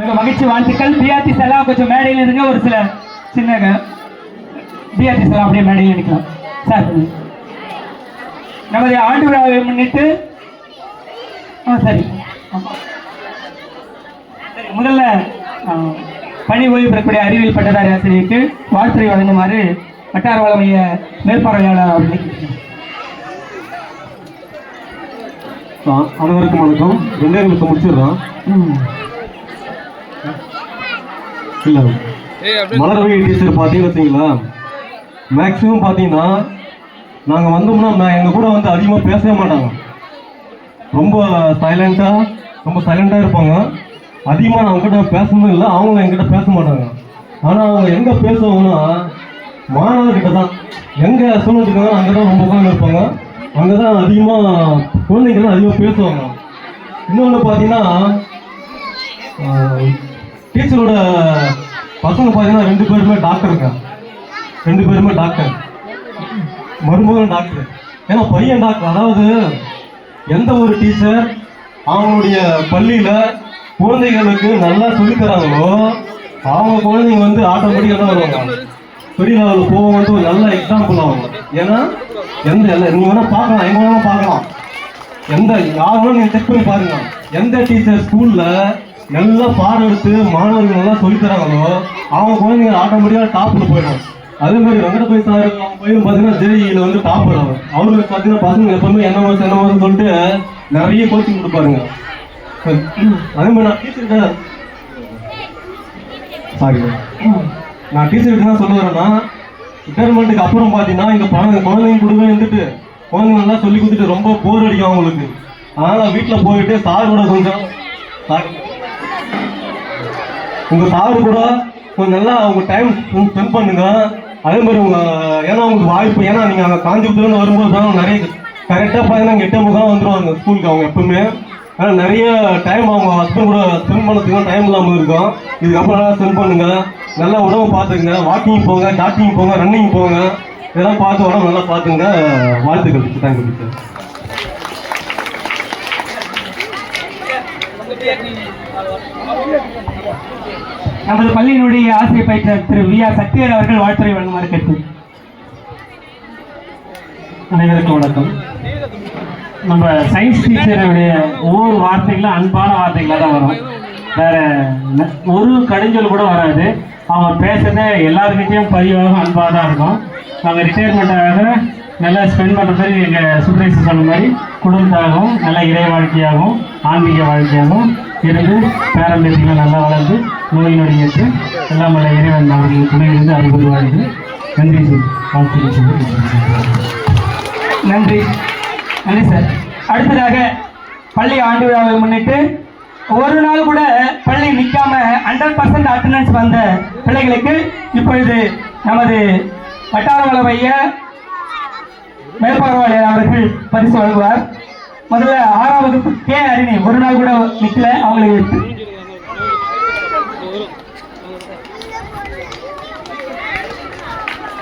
மிக மகிழ்ச்சி வாழ்த்துக்கள். பிஆர்டிஸ் எல்லாம் கொஞ்சம் மேடையில் இருங்க. ஒரு சில சின்ன பிஆர்டிஸ் எல்லாம் அப்படியே மேடையில் நிற்கலாம் சார். நமது ஆண்டு விழாவை முன்னிட்டு சரி முதல்ல பணி ஓய்வு பெறக்கூடிய அறிவியல் பட்டதாரி ஆசிரியருக்கு வாழ்த்துறை வழங்குமாறு வட்டார வளமைய மேற்பார்வையாளர் அவர்கள். அனைவருக்கும் வணக்கம். 2 நிமிஷம் முடிச்சிடுறோம். இல்லை மலர்வை டீச்சர் பார்த்தீங்கன்னு வச்சிங்களா, மேக்ஸிமம் பார்த்தீங்கன்னா நாங்கள் வந்தோம்னா எங்கள் கூட வந்து அதிகமாக பேசவே மாட்டாங்க. ரொம்ப சைலண்டாக இருப்பாங்க. அதிகமாக நான் அவங்ககிட்ட பேசணும் இல்லை, அவங்களும் எங்கிட்ட பேச மாட்டாங்க. ஆனால் அவங்க எங்கே பேசுவாங்கன்னா மாணவர்கிட்ட தான். எங்கே ஸ்டூடெண்ட் இருக்காங்க அங்கே தான் ரொம்ப உட்காந்து இருப்பாங்க. அங்கே தான் அதிகமாக குழந்தைங்க தான் அதிகமாக பேசுவாங்க. இன்னொன்று பார்த்தீங்கன்னா டீச்சரோட பசங்க பார்த்தீங்கன்னா 2 பேருமே டாக்டருங்க. 2 பேருமே டாக்டர், மருமகன் டாக்டர். ஏன்னா பையன் டாக்டர். அதாவது எந்த ஒரு டீச்சர் அவங்களுடைய பள்ளியில் குழந்தைகளுக்கு நல்லா சொல்லித் தராங்களோ அவங்க குழந்தைங்க வந்து ஆட்டோமேட்டிக்காக தான் வருவாங்க. பெரிய லெவலில் போக வந்து ஒரு நல்ல எக்ஸாம்பிள் ஆகும். ஏன்னா நீங்கள் வேணால் பார்க்கலாம், எங்கே வேணாலும் பார்க்கலாம், யார் வேணாலும் நீங்கள் செக் பண்ணி பாருங்க. எந்த டீச்சர் ஸ்கூலில் நல்லா பாடம் எடுத்து மாணவர்கள் நல்லா சொல்லித் தராங்களோ அவங்க குழந்தைங்க ஆட்டோமேட்டிக்காக டாப்பில் போயிடும். அதே மாதிரி வெங்கடபதி சார் அவங்க பையன் பார்த்தீங்கன்னா ஜேஇயில் வந்து டாப்பர். அவருக்கு பார்த்தீங்கன்னா பசங்க எப்பவுமே என்ன வருஷம் சொல்லிட்டு நிறைய கோச்சிங் கொடுப்பாருங்க. அதே மாதிரி நான் டீச்சர்கிட்ட தான் சொல்ல வரேன்னா, ரிட்டையர்மெண்ட்டுக்கு அப்புறம் பார்த்தீங்கன்னா இங்கே குழந்தைங்க கூடவே இருந்துட்டு குழந்தைங்க நல்லா சொல்லி கொடுத்துட்டு ரொம்ப போர் அடிக்கும் அவங்களுக்கு. அதனால் வீட்டில் போயிட்டு சாரோட கொஞ்சம் உங்கள் சாரு கூட கொஞ்சம் நல்லா அவங்க டைம் ஸ்பெண்ட் பண்ணுங்க. அதே மாதிரி ஏன்னா உங்களுக்கு வாய்ப்பு, ஏன்னா நீங்கள் அங்கே காஞ்சிபுரத்துலேருந்து வரும்போது தான் நிறைய கரெக்டாக பார்த்தீங்கன்னா 8:30 வந்துடுவாங்க ஸ்கூலுக்கு அவங்க எப்பவுமே. ஆனால் நிறைய டைம் அவங்க ஹஸ்பண்ட் கூட ஸ்பெண்ட் பண்ணுறதுக்கு டைம் இல்லாமல் இருக்கும். இதுக்கப்புறம் நல்லா ஸ்பெண்ட் பண்ணுங்க. நல்லா உடம்பு பார்த்துக்குங்க. வாக்கிங் போங்க, ஜாக்கிங் போங்க, ரன்னிங் போங்க. இதெல்லாம் பார்த்து உடம்பு நல்லா பார்த்துங்க. வாழ்த்துக்கள். Thank you teacher. நமது பள்ளியினுடைய ஆசிரியர் பயிற்சியாளர் திரு வி.ஆர். சக்திவேல் அவர்கள் வாழ்த்துறை வழங்குமாறு கேட்டு. அனைவருக்கும் வணக்கம். நம்ம சயின்ஸ் டீச்சருடைய ஒவ்வொரு வார்த்தைகளும் அன்பான வார்த்தைகளாக தான் வரும். வேற ஒரு கடிஞ்சல் கூட வராது. அவங்க பேசுறத எல்லாருக்கிட்டையும் பதிவாக அன்பாக தான் இருக்கும். அவங்க ரிட்டையர்மெண்ட்டாக நல்லா ஸ்பெண்ட் பண்ணுற மாதிரி எங்கள் சூப்பர்வைசர் சொன்ன மாதிரி குடும்பத்தாகவும் நல்ல இறை வாழ்க்கையாகவும் ஆன்மீக வாழ்க்கையாகவும் இருந்து பேரம்பேத்திகளை நல்லா வளர்ந்து நோய் நொடியேற்று எல்லாம் நல்ல இறைவன் அவர்கள் துணையிலிருந்து அறிவுறுவார்கள். நன்றி நன்றி நன்றி சார். அடுத்ததாக பள்ளி ஆண்டு விழாவை முன்னிட்டு ஒரு நாள் கூட பள்ளி நிற்காம 100% அட்டண்டன்ஸ் வந்த பிள்ளைகளுக்கு இப்பொழுது நமது வட்டார வளமைய மேற்பார்வையாளர் அவர்கள் பரிசு வழங்குவார். முதல்ல 6ஆம் வகுப்பு கே. அரிணி ஒரு நாள் கூட நிற்கல, அவங்களுக்கு